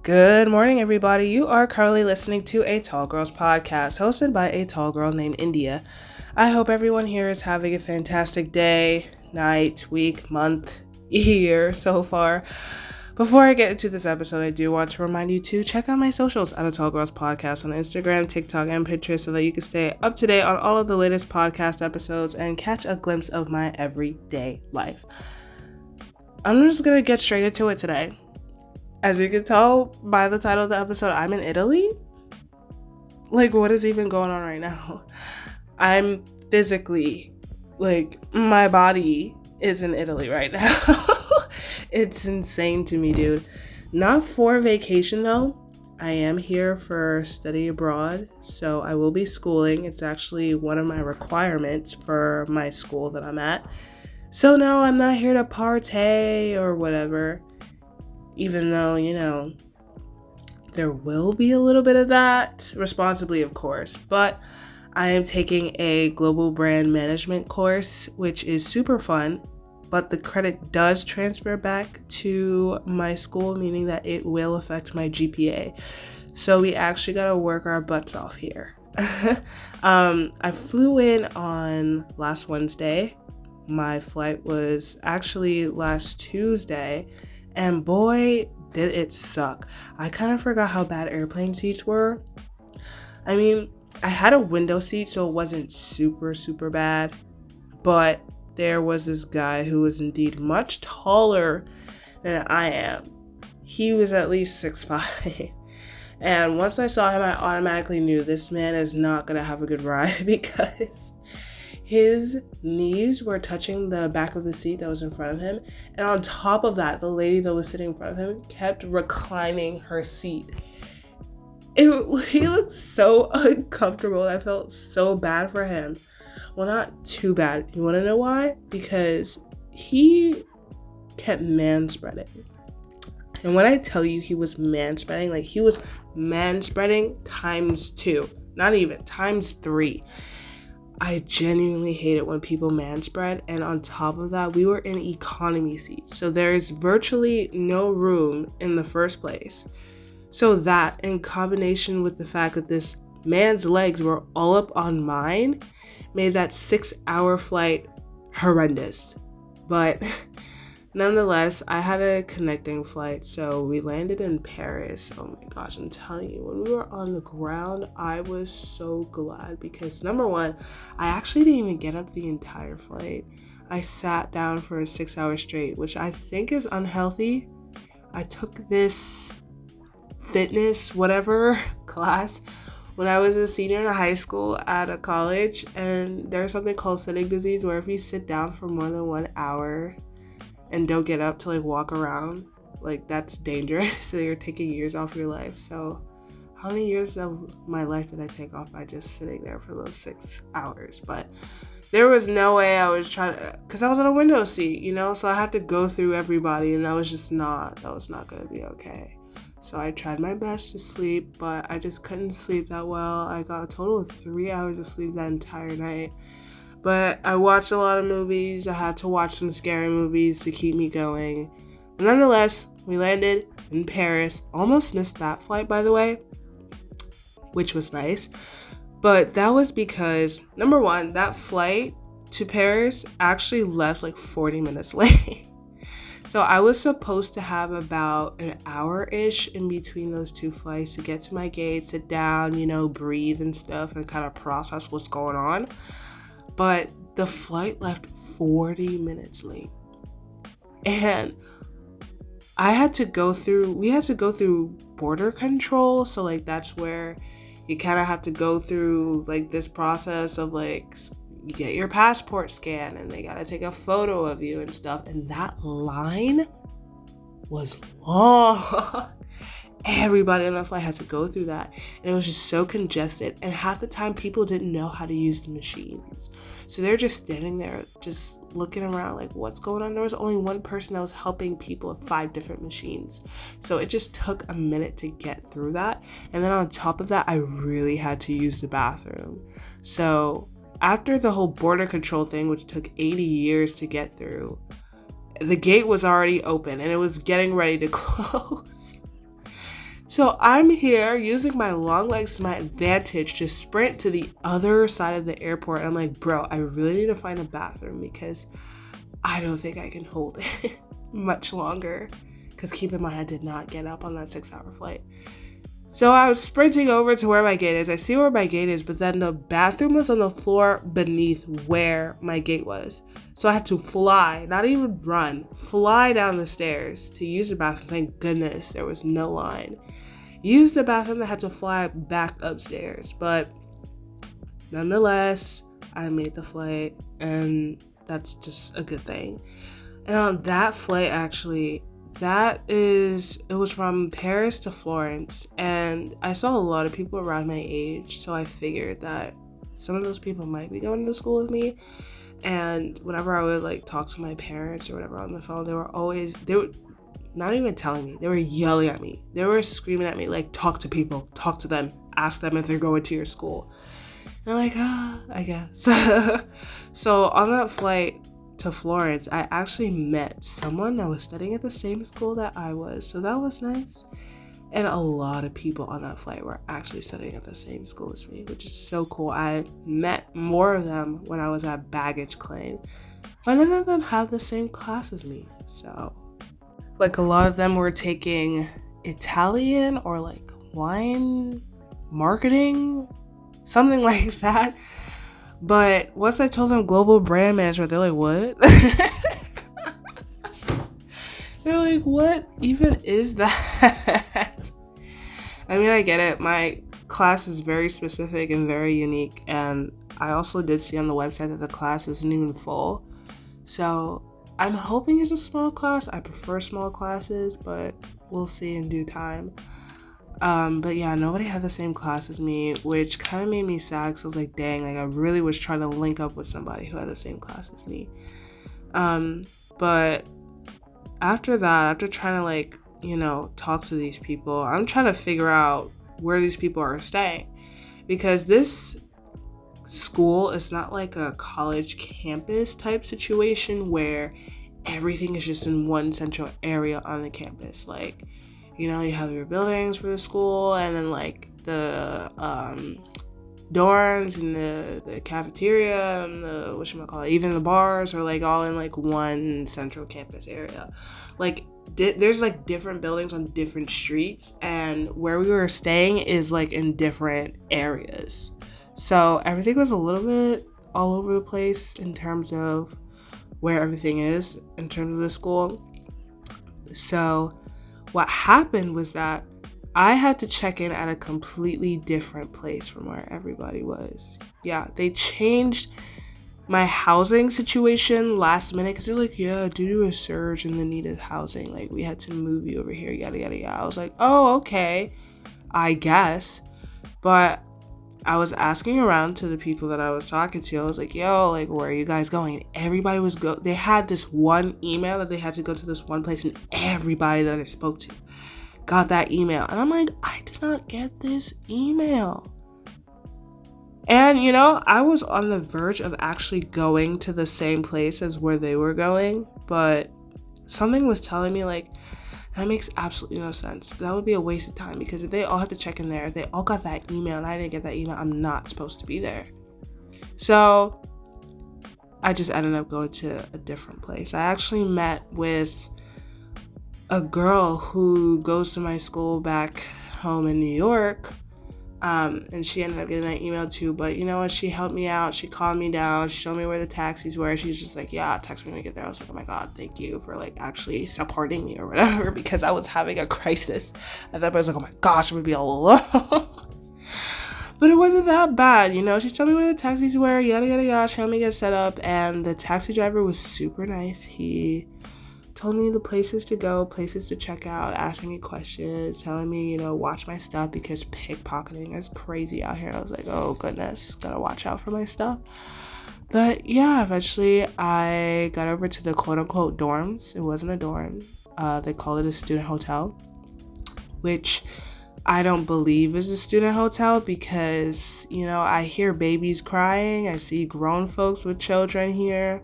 Good morning, everybody. You are currently listening to a Tall Girls podcast hosted by a tall girl named India. I hope everyone here is having a fantastic day, night, week, month, year so far. Before I get into this episode, I do want to remind you to check out my socials at a Tall Girls podcast on Instagram, TikTok, and Pinterest so that you can stay up to date on all of the latest podcast episodes and catch a glimpse of my everyday life. I'm just going to get straight into it today. As you can tell by the title of the episode, I'm in Italy. Like, what is even going on right now? I'm physically, my body is in Italy right now. It's insane to me, dude. Not for vacation, though. I am here for study abroad, so I will be schooling. It's actually one of my requirements for my school that I'm at. So no, I'm not here to partay or whatever. Even though, there will be a little bit of that, responsibly, of course. But I am taking a global brand management course, which is super fun. But the credit does transfer back to my school, meaning that it will affect my GPA. So we actually got to work our butts off here. I flew in on last Wednesday. My flight was actually last Tuesday. And boy, did it suck. I kind of forgot how bad airplane seats were. I mean, I had a window seat, so it wasn't super, super bad. But there was this guy who was indeed much taller than I am. He was at least 6'5". And once I saw him, I automatically knew this man is not going to have a good ride because his knees were touching the back of the seat that was in front of him. And on top of that, the lady that was sitting in front of him kept reclining her seat. He looked so uncomfortable. I felt so bad for him. Well, not too bad. You want to know why? Because he kept manspreading. And when I tell you he was manspreading, he was manspreading times 2. Not even, times 3. I genuinely hate it when people manspread, and on top of that, we were in economy seats, so there's virtually no room in the first place. So that, in combination with the fact that this man's legs were all up on mine, made that 6-hour flight horrendous. But nonetheless, I had a connecting flight, so we landed in Paris. Oh my gosh, I'm telling you, when we were on the ground, I was so glad because number one, I actually didn't even get up the entire flight. I sat down for 6 hours straight, which I think is unhealthy. I took this fitness, whatever, class when I was a senior in high school at a college, and there's something called sitting disease where if you sit down for more than 1 hour and don't get up to walk around, that's dangerous. So you're taking years off your life. So how many years of my life did I take off by just sitting there for those 6 hours? But there was no way I was trying to, because I was on a window seat, so I had to go through everybody, and that was not going to be okay. So I tried my best to sleep, but I just couldn't sleep that well. I got a total of 3 hours of sleep that entire night. But I watched a lot of movies. I had to watch some scary movies to keep me going. But nonetheless, we landed in Paris. Almost missed that flight, by the way, which was nice. But that was because, number one, that flight to Paris actually left 40 minutes late. So I was supposed to have about an hour-ish in between those two flights to get to my gate, sit down, breathe and stuff and kind of process what's going on. But the flight left 40 minutes late. And we had to go through border control. So that's where you kind of have to go through this process of you get your passport scanned and they got to take a photo of you and stuff. And that line was long. Everybody on that flight had to go through that. And it was just so congested. And half the time, people didn't know how to use the machines. So they're just standing there, just looking around what's going on? There was only one person that was helping people with 5 different machines. So it just took a minute to get through that. And then on top of that, I really had to use the bathroom. So after the whole border control thing, which took 80 years to get through, the gate was already open and it was getting ready to close. So I'm here using my long legs to my advantage to sprint to the other side of the airport. I'm like, bro, I really need to find a bathroom because I don't think I can hold it much longer. Because keep in mind, I did not get up on that 6-hour flight. So I was sprinting over to where my gate is. I see where my gate is, but then the bathroom was on the floor beneath where my gate was. So I had to fly, not even run, fly down the stairs to use the bathroom. Thank goodness there was no line. Used the bathroom, I had to fly back upstairs. But nonetheless, I made the flight, and that's just a good thing. And on that flight, actually, it was from Paris to Florence, and I saw a lot of people around my age, so I figured that some of those people might be going to school with me. And whenever I would like talk to my parents or whatever on the phone, they were not even telling me, they were yelling at me, they were screaming at me, like, talk to people, talk to them, ask them if they're going to your school. And I'm like, I guess. So on that flight to Florence, I actually met someone that was studying at the same school that I was, so that was nice. And a lot of people on that flight were actually studying at the same school as me, which is so cool. I met more of them when I was at baggage claim, but none of them have the same class as me. So like a lot of them were taking Italian or like wine marketing, something like that. But once I told them global brand management, they're like, what? They're like, what even is that? I mean, I get it. My class is very specific and very unique. And I also did see on the website that the class isn't even full. So I'm hoping it's a small class. I prefer small classes, but we'll see in due time. But yeah, nobody had the same class as me, which kind of made me sad because I was like, dang, like I really was trying to link up with somebody who had the same class as me. But after that, after trying to like, talk to these people, I'm trying to figure out where these people are staying, because this school is not like a college campus type situation where everything is just in one central area on the campus. Like, you have your buildings for the school, and then like the dorms and the cafeteria and the even the bars are like all in like one central campus area. Like there's like different buildings on different streets, and where we were staying is like in different areas. So everything was a little bit all over the place in terms of where everything is in terms of the school. So what happened was that I had to check in at a completely different place from where everybody was. Yeah, they changed my housing situation last minute because they're like, yeah, due to a surge in the need of housing, like we had to move you over here, yada, yada, yada. I was like, oh, okay, I guess. But I was asking around to the people that I was talking to. I was like, yo, like, where are you guys going? Everybody was they had this one email that they had to go to this one place, and everybody that I spoke to got that email. And I'm like, I did not get this email. And, I was on the verge of actually going to the same place as where they were going, but something was telling me, like, that makes absolutely no sense. That would be a waste of time, because if they all had to check in there, if they all got that email and I didn't get that email, I'm not supposed to be there. So I just ended up going to a different place. I actually met with a girl who goes to my school back home in New York. And she ended up getting that email too. But you know what? She helped me out. She calmed me down. She showed me where the taxis were. She's just like, yeah, text me when we get there. I was like, oh my God, thank you for like actually supporting me or whatever, because I was having a crisis. At that point, I was like, oh my gosh, I'm gonna be all alone. But it wasn't that bad, She told me where the taxis were, yada, yada, yada. She helped me get set up. And the taxi driver was super nice. He told me the places to go, places to check out, asking me questions, telling me, watch my stuff because pickpocketing is crazy out here. I was like, oh goodness, gotta watch out for my stuff. But yeah, eventually I got over to the quote unquote dorms. It wasn't a dorm. They call it a student hotel, which I don't believe is a student hotel because, I hear babies crying. I see grown folks with children here.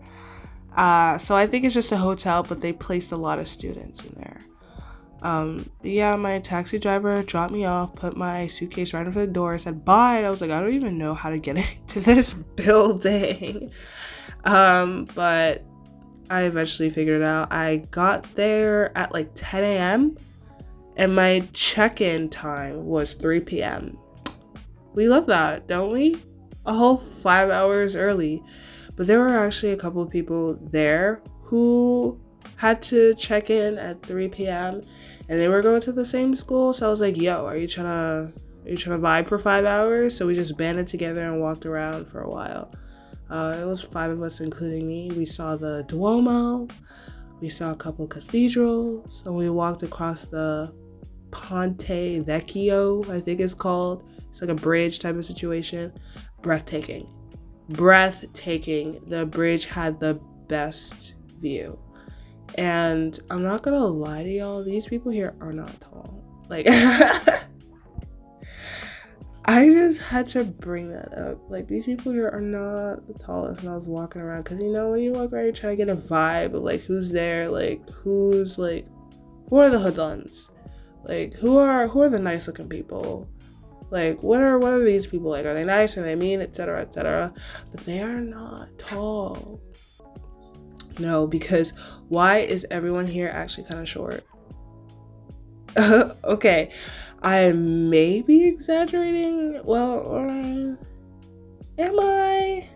So I think it's just a hotel, but they placed a lot of students in there. Yeah, my taxi driver dropped me off, put my suitcase right in front of the door, said bye, and I was like, I don't even know how to get into this building. But I eventually figured it out. I got there at like 10 a.m. and my check-in time was 3 p.m. We love that, don't we? A whole 5 hours early. But there were actually a couple of people there who had to check in at 3 p.m. and they were going to the same school. So I was like, yo, are you trying to vibe for 5 hours? So we just banded together and walked around for a while. It was 5 of us, including me. We saw the Duomo. We saw a couple cathedrals. And we walked across the Ponte Vecchio, I think it's called. It's like a bridge type of situation. Breathtaking. The bridge had the best view. And I'm not gonna lie to y'all, these people here are not tall. Like, I just had to bring that up. Like, these people here are not the tallest when I was walking around. Because, you know, when you walk around, you're trying to get a vibe of, like, who's there. Like, who are the hooduns? Like, who are the nice-looking people? Like, what are these people like? Are they nice? Are they mean? Etc., etc. But they are not tall. No, because why is everyone here actually kind of short? Okay, I may be exaggerating. Well, am I?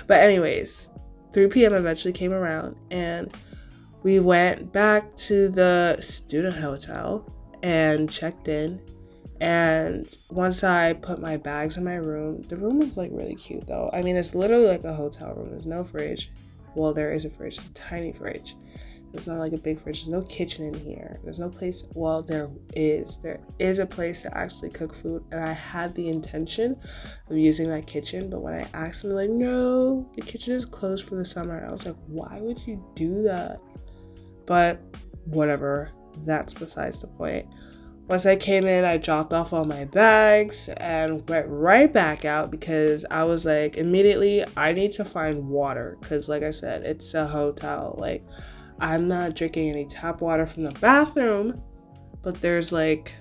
But anyways, 3 p.m. eventually came around and we went back to the student hotel and checked in. And once I put my bags in my room, the room was like really cute though. I mean, it's literally like a hotel room. There's no fridge. Well, there is a fridge. It's a tiny fridge. It's not like a big fridge. There's no kitchen in here. There's no place. Well, there is. There is a place to actually cook food. And I had the intention of using that kitchen. But when I asked them, they're like, no, the kitchen is closed for the summer. I was like, why would you do that? But whatever. That's besides the point. Once I came in, I dropped off all my bags and went right back out because I was like, immediately, I need to find water. Because like I said, it's a hotel. Like, I'm not drinking any tap water from the bathroom. But there's like,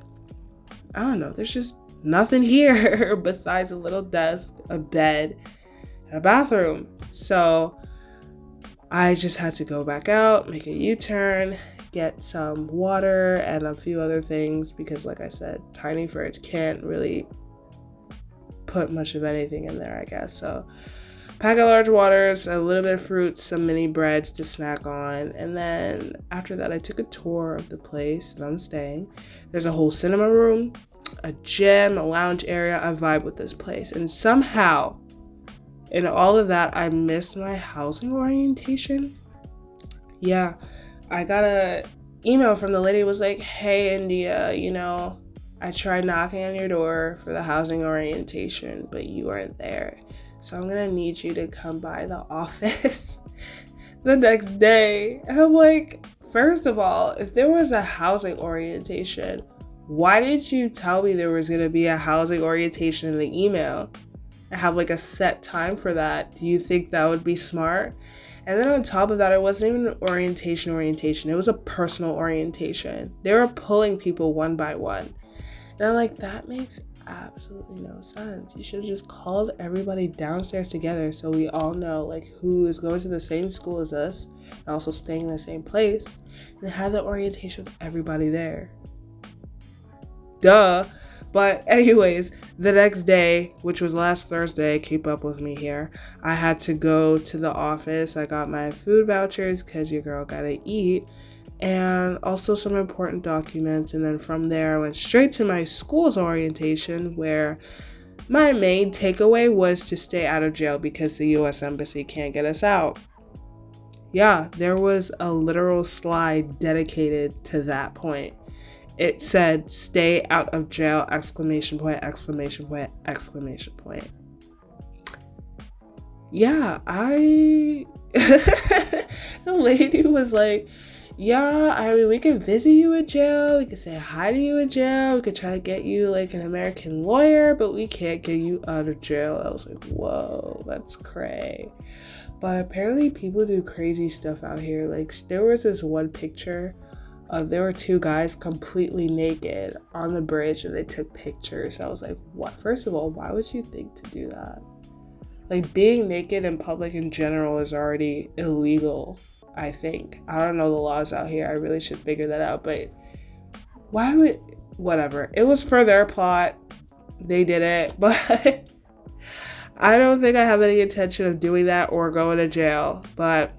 I don't know, there's just nothing here besides a little desk, a bed, and a bathroom. So I just had to go back out, make a U-turn, get some water and a few other things because like I said, tiny fridge can't really put much of anything in there, I guess. So pack of large waters, a little bit of fruit, some mini breads to snack on. And then after that, I took a tour of the place that I'm staying. There's a whole cinema room, a gym, a lounge area. I vibe with this place. And somehow in all of that, I missed my housing orientation. Yeah. I got a email from the lady who was like, hey, India, you know, I tried knocking on your door for the housing orientation, but you weren't there. So I'm going to need you to come by the office the next day. And I'm like, first of all, if there was a housing orientation, why did you tell me there was going to be a housing orientation in the email? I have like a set time for that. Do you think that would be smart? And then on top of that, it wasn't even an orientation. It was a personal orientation. They were pulling people one by one. And I'm like, that makes absolutely no sense. You should have just called everybody downstairs together so we all know like who is going to the same school as us and also staying in the same place and have the orientation with everybody there. Duh. But anyways, the next day, which was last Thursday, keep up with me here, I had to go to the office. I got my food vouchers because your girl gotta eat and also some important documents. And then from there, I went straight to my school's orientation where my main takeaway was to stay out of jail because the U.S. Embassy can't get us out. Yeah, there was a literal slide dedicated to that point. It said, stay out of jail, ! Yeah, the lady was like, yeah, I mean, we can visit you in jail. We can say hi to you in jail. We could try to get you like an American lawyer, but we can't get you out of jail. I was like, whoa, that's cray. But apparently people do crazy stuff out here. Like there was this one picture there were two guys completely naked on the bridge and they took pictures. So I was like, what? First of all, why would you think to do that? Like, being naked in public in general is already illegal, I think. I don't know the laws out here. I really should figure that out. But why would... Whatever. It was for their plot. They did it. But I don't think I have any intention of doing that or going to jail. But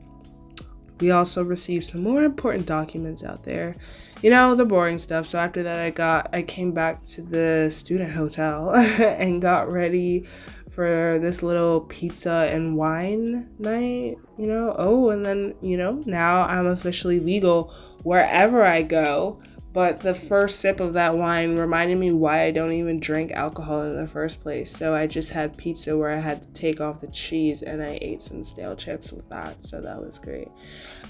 we also received some more important documents out there. You know, the boring stuff. So after that, I came back to the student hotel and got ready for this little pizza and wine night, you know. Oh, and then, you know, now I'm officially legal wherever I go. But the first sip of that wine reminded me why I don't even drink alcohol in the first place. So I just had pizza where I had to take off the cheese and I ate some stale chips with that. So that was great.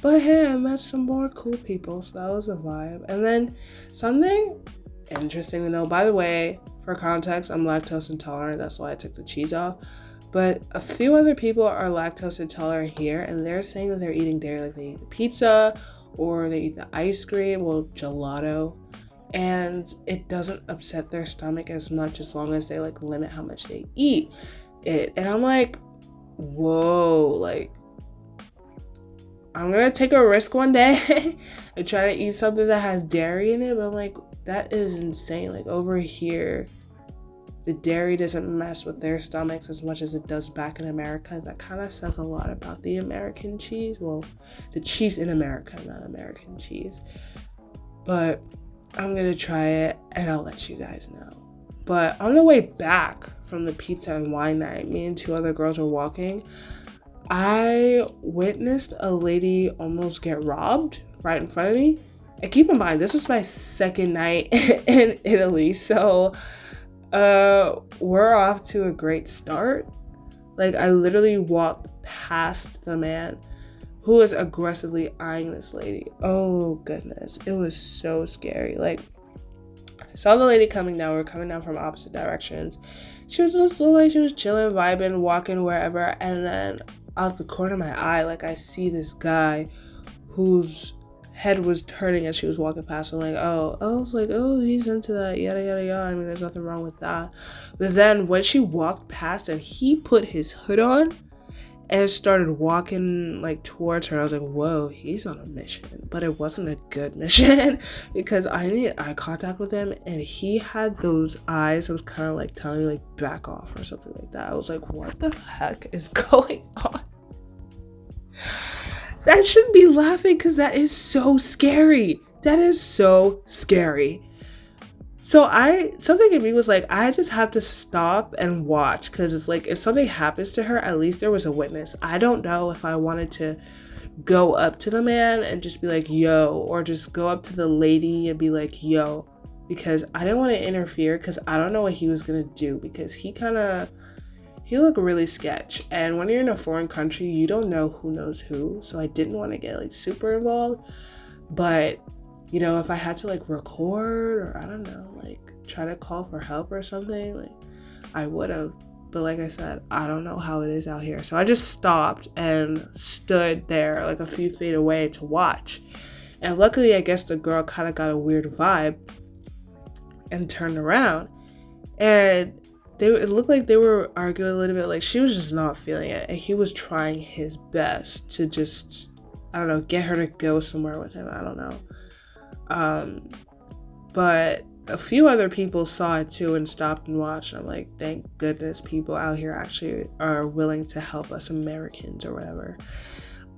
But hey, I met some more cool people. So that was a vibe. And then something interesting to know. By the way, for context, I'm lactose intolerant. That's why I took the cheese off. But a few other people are lactose intolerant here. And they're saying that they're eating dairy. Like they eat the pizza, or they eat the ice cream, well, gelato, and it doesn't upset their stomach as much as long as they like limit how much they eat it. And I'm like, whoa, like I'm gonna take a risk one day and try to eat something that has dairy in it, but I'm like, that is insane. Like over here, the dairy doesn't mess with their stomachs as much as it does back in America. That kind of says a lot about the American cheese. Well, the cheese in America, not American cheese. But I'm going to try it and I'll let you guys know. But on the way back from the pizza and wine night, me and two other girls were walking. I witnessed a lady almost get robbed right in front of me. And keep in mind, this was my second night in Italy. So we're off to a great start. Like, I literally walked past the man who was aggressively eyeing this lady. Oh goodness, it was so scary. Like, I saw the lady coming down. We were coming down from opposite directions. She was just looked like she was chilling, vibing, walking wherever, and then out the corner of my eye, like, I see this guy whose head was turning as she was walking past. I'm like, oh, I was like, oh, he's into that, yada yada yada. I mean, there's nothing wrong with that. But then when she walked past and he put his hood on and started walking like towards her, I was like, whoa, he's on a mission. But it wasn't a good mission because I needed eye contact with him, and he had those eyes that was kind of like telling me like back off or something like that. I was like, what the heck is going on? That shouldn't be laughing because that is so scary. That is so scary. So something in me was like, I just have to stop and watch, because it's like, if something happens to her, at least there was a witness. I don't know if I wanted to go up to the man and just be like, yo, or just go up to the lady and be like, yo, because I didn't want to interfere, because I don't know what he was going to do, because he looked really sketch. And when you're in a foreign country, you don't know who knows who. So I didn't want to get like super involved. But, you know, if I had to like record or I don't know, like try to call for help or something, like I would have. But like I said, I don't know how it is out here. So I just stopped and stood there like a few feet away to watch. And luckily, I guess the girl kind of got a weird vibe and turned around. And it looked like they were arguing a little bit. Like, she was just not feeling it, and he was trying his best to just, I don't know, get her to go somewhere with him. I don't know. But a few other people saw it too and stopped and watched. And I'm like, thank goodness people out here actually are willing to help us Americans or whatever.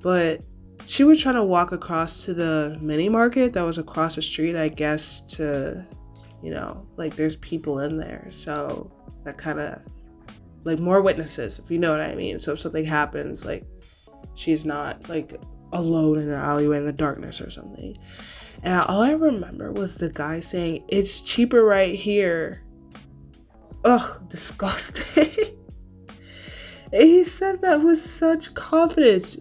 But she was trying to walk across to the mini market that was across the street, I guess, to, you know, like, there's people in there. So that kind of, like, more witnesses, if you know what I mean. So if something happens, like, she's not, like, alone in an alleyway in the darkness or something. And all I remember was the guy saying, it's cheaper right here. Ugh, disgusting. And he said that with such confidence.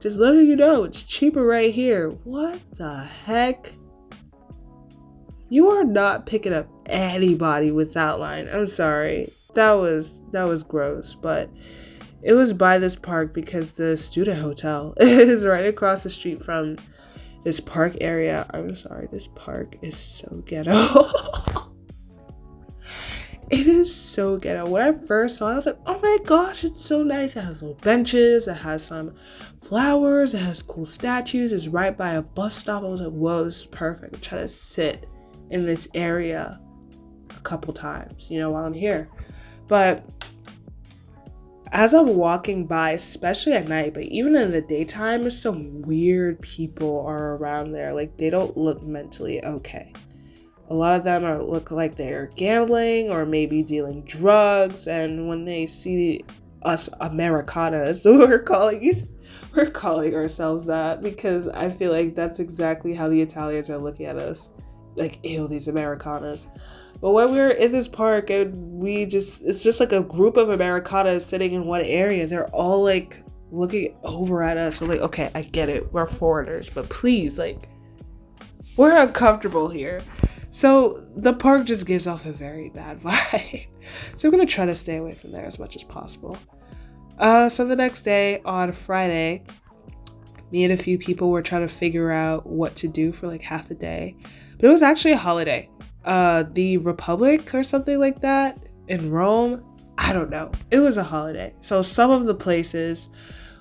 Just letting you know, it's cheaper right here. What the heck? You are not picking up anybody with that line. I'm sorry. That was gross, but it was by this park because the student hotel is right across the street from this park area. I'm sorry, this park is so ghetto. It is so ghetto. When I first saw it, I was like, oh my gosh, it's so nice. It has little benches, it has some flowers, it has cool statues, it's right by a bus stop. I was like, whoa, this is perfect. I'm trying to sit in this area a couple times, while I'm here. But as I'm walking by, especially at night, but even in the daytime, some weird people are around there. Like, they don't look mentally okay. A lot of them look like they're gambling or maybe dealing drugs. And when they see us Americanas, we're calling ourselves that, because I feel like that's exactly how the Italians are looking at us. Like, ew, these Americanas. But when we were in this park and it's just like a group of Americanas sitting in one area, they're all like looking over at us. So like, okay, I get it. We're foreigners, but please, like, we're uncomfortable here. So the park just gives off a very bad vibe. So I'm going to try to stay away from there as much as possible. So the next day, on Friday, me and a few people were trying to figure out what to do for like half the day. But it was actually a holiday. The Republic or something like that in Rome. I don't know. It was a holiday. So some of the places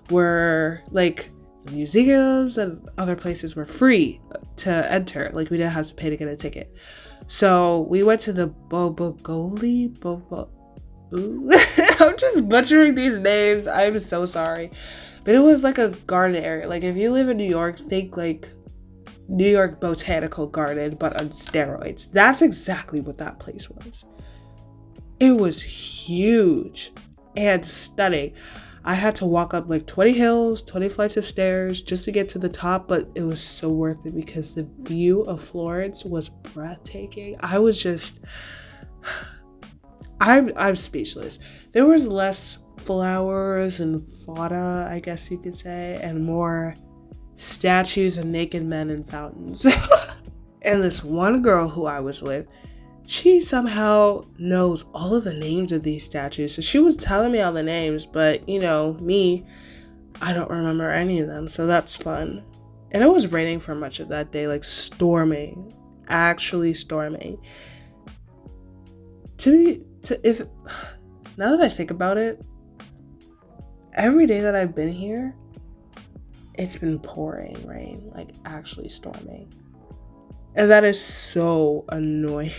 were like the museums and other places were free to enter. Like, we didn't have to pay to get a ticket. So we went to the Bobogoli. I'm just butchering these names. I'm so sorry. But it was like a garden area. Like, if you live in New York, think like New York Botanical Garden, but on steroids. That's exactly what that place was. It was huge and stunning. I had to walk up like 20 hills, 20 flights of stairs just to get to the top, but it was so worth it because the view of Florence was breathtaking. I was just, I'm speechless. There was less flowers and fauna, I guess you could say, and more statues and naked men and fountains. And this one girl who I was with, she somehow knows all of the names of these statues. So she was telling me all the names, but me, I don't remember any of them. So that's fun. And it was raining for much of that day, like storming, actually storming. Now that I think about it, every day that I've been here, it's been pouring rain, like actually storming. And that is so annoying.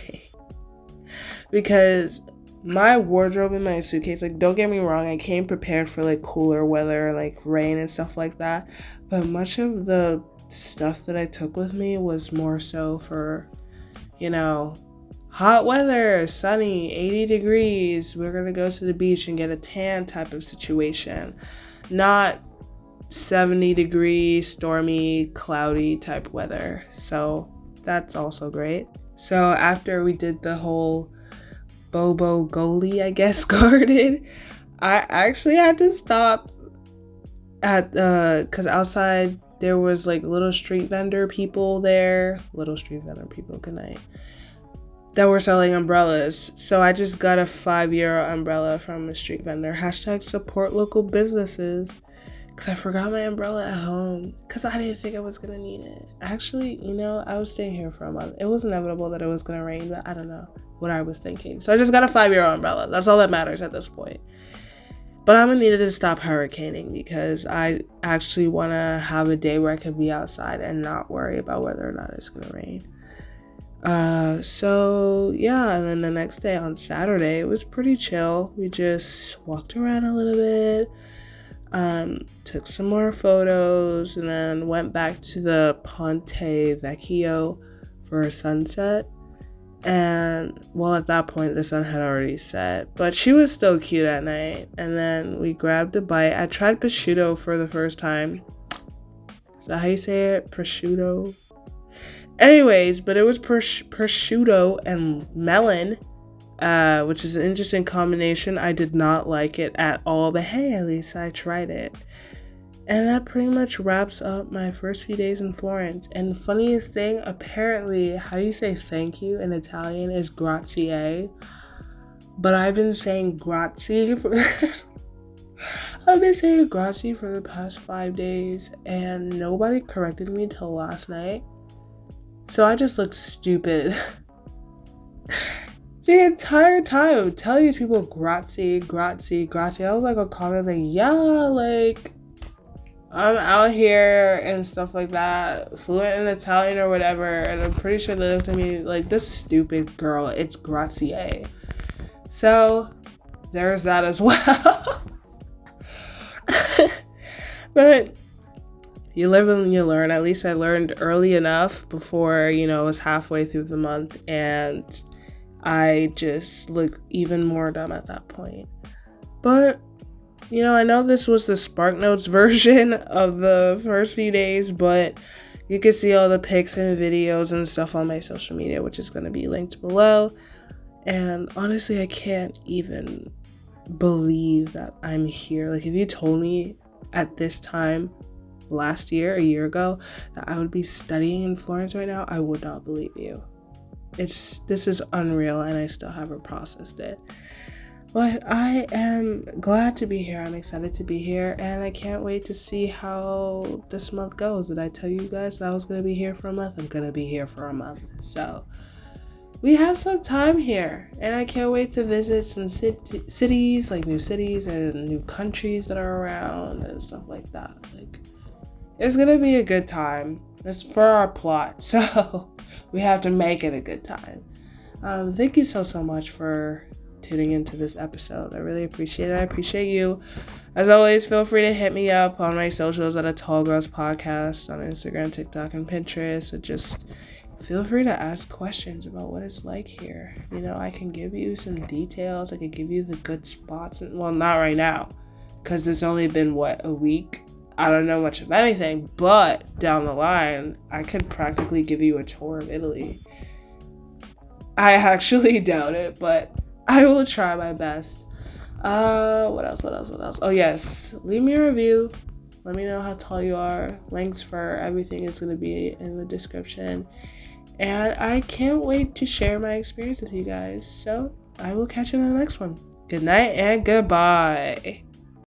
Because my wardrobe in my suitcase, like, don't get me wrong, I came prepared for like cooler weather, like rain and stuff like that. But much of the stuff that I took with me was more so for, hot weather, sunny, 80 degrees. We're going to go to the beach and get a tan type of situation. Not 70 degree, stormy, cloudy type weather. So that's also great. So after we did the whole Bobogoli, I guess, garden, I actually had to stop at because outside there was like little street vendor people, good night, that were selling umbrellas. So I just got a €5 umbrella from a street vendor. # support local businesses. Because I forgot my umbrella at home. Because I didn't think I was going to need it. Actually, I was staying here for a month. It was inevitable that it was going to rain, but I don't know what I was thinking. So I just got a €5 umbrella. That's all that matters at this point. But I'm going to need it to stop hurricaning because I actually want to have a day where I can be outside and not worry about whether or not it's going to rain. So yeah, and then the next day on Saturday, it was pretty chill. We just walked around a little bit. Took some more photos and then went back to the Ponte Vecchio for a sunset. And well, at that point the sun had already set, but she was still cute at night. And then we grabbed a bite. I tried prosciutto for the first time. Is that how you say it? Prosciutto? Anyways, but it was prosciutto and melon, which is an interesting combination. I did not like it at all, but hey, at least I tried it. And that pretty much wraps up my first few days in Florence. And the funniest thing, apparently, how you say thank you in Italian is grazie. But I've been saying grazie for I've been saying grazie for the past 5 days and nobody corrected me till last night. So I just look stupid. The entire time, telling these people grazie, grazie, grazie. I was like on comments like, yeah, like I'm out here and stuff like that, fluent in Italian or whatever, and I'm pretty sure they looked at me like, this stupid girl, it's grazie. So there's that as well. But you live and you learn. At least I learned early enough before, it was halfway through the month, and I just look even more dumb at that point. But, I know this was the Spark Notes version of the first few days, but you can see all the pics and videos and stuff on my social media, which is going to be linked below. And honestly, I can't even believe that I'm here. Like, if you told me at this time last year, a year ago, that I would be studying in Florence right now, I would not believe you. This is unreal, and I still haven't processed it. But I am glad to be here. I'm excited to be here, and I can't wait to see how this month goes. Did I tell you guys that I was going to be here for a month? I'm going to be here for a month. So we have some time here, and I can't wait to visit some cities, like new cities and new countries that are around and stuff like that. Like, it's going to be a good time. It's for our plot, so we have to make it a good time. Thank you so much for tuning into this episode. I really appreciate it. I appreciate you. As always, feel free to hit me up on my socials at A Tall Girls Podcast on Instagram, TikTok, and Pinterest. And just feel free to ask questions about what it's like here. I can give you some details. I can give you the good spots. Well, not right now, because it's only been, a week? I don't know much of anything, but down the line, I could practically give you a tour of Italy. I actually doubt it, but I will try my best. What else? Oh, yes. Leave me a review. Let me know how tall you are. Links for everything is going to be in the description. And I can't wait to share my experience with you guys. So I will catch you in the next one. Good night and goodbye.